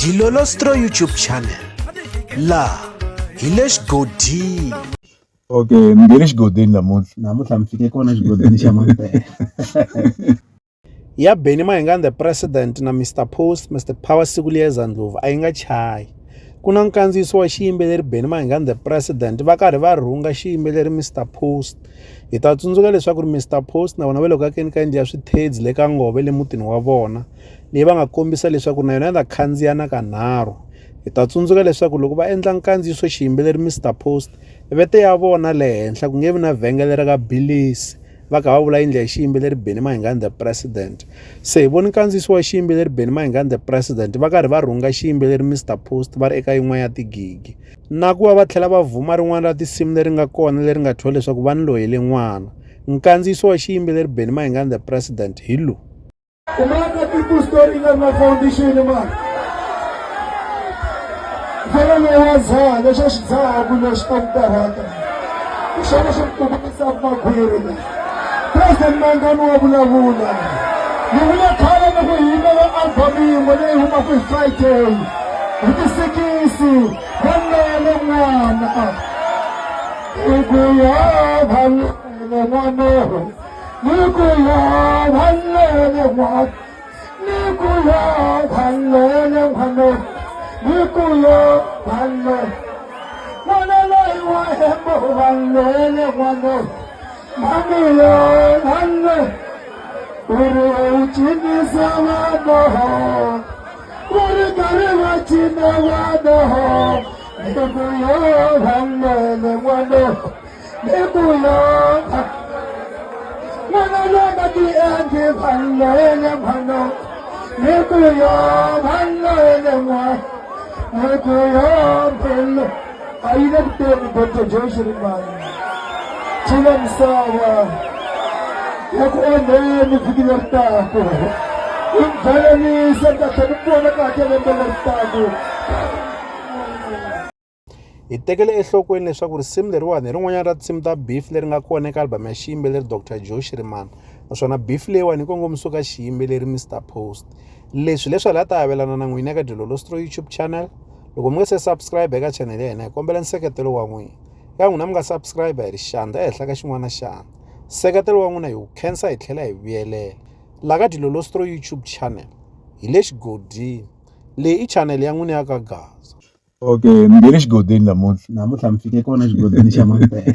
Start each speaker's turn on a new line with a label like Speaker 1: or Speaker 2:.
Speaker 1: Dilolostro YouTube channel. La Hilesh Godin.
Speaker 2: Okay, ngene xigodini namuntlha mi fike kona xigodini xa Mampela.
Speaker 1: Ya Benny Mayengani the president na Mr Post Mr Power Sikuliyeza Ndlovu a yi nga chayi. Ku na nkandziyiso wa xiyimbeleri Benny Mayengani the president va karhi va rhunga xiyimbeleri Mr Post. Hi ta tsundzuka leswaku Mr Post na vona va le ku akeni ka endliya swithedzi le ka nghovo le mutini wa vona leyi va nga kombisa leswaku na yona yi ta khandziya na kanharhu. Hi ta tsundzuka leswaku loko va endla nkandziyiso xiyimbeleri Mr Post vete ya vona le henhla ku nge vi na vhengele ra ka Bilisi va kha va vula yindlu ya xiyimbeleri Benny Mayengani the president. Se hi voni nkandziyiso wa xiyimbeleri Benny Mayengani the president va karhi va rhunga xiyimbeleri Mr Post va ri eka yin'wana ya tigigi na ku va va tlhela va vhuma rin'wana ra tinsimu leri nga kona leri nga thyiwa leswaku va ni loyele n'wana. Nkandziyiso wa xiyimbeleri Benny Mayengani the president hi lowu.
Speaker 3: Umaka people story in my foundation man. Vela no waza leswo xidzaha ku leswi komtarata. Xana xi kumisa makhwiri. President Mayengani wa vulavula. Ni vula khale na ku yimela album yin'we leyi humaka hi Friday. Hi ti 6 vanele n'wana. Ikuya vanele n'wana. Nikuya vanele n'wana. Nikuya vanele n'wana. Nikuya vanele. N'wana loyi wa hembo vanele n'wana. Mamiya vanele. Uri uchinisa vana. Uri kare vachina vana. Nikuya vanele n'wana. Nikuya Mwana loga di andi vanele mwana. Nikuya vanele mwana. Nikuya vanele. Aina kuteni Dr. Joshua Chila msawa. Yaku oneni fikile tako. Imfele ni senta tanukuona kakele mbele tako.
Speaker 1: Hi tekele enhlokweni leswaku risimu leriwani hi rin'wanyana ra tinsimu ta beef leri nga kona eka album ya xiyimbeleri Dr Joe Shirimani naswona beef leyiwani yi kongomisiwa ka xiyimbeleri Mr Post. Leswi leswi ta avelana na n'wina eka Dilolostro YouTube channel. Loko mi nga se subscribe eka channel ya hina hi kombela nseketelo wa n'wina. Ka n'wina mi nga subscribe hi ri xandla ehenhla ka xin'wana na xana. Nseketelo wa n'wina hi wu khensa hi tlhela hi vuyelela. La ka Dilolostro YouTube channel hi le xigodini. Leyi i channel ya n'wina ya ka Gaza.
Speaker 2: Okay, ngene xigodini namuntlha mi fike kona xigodini xa Mampela.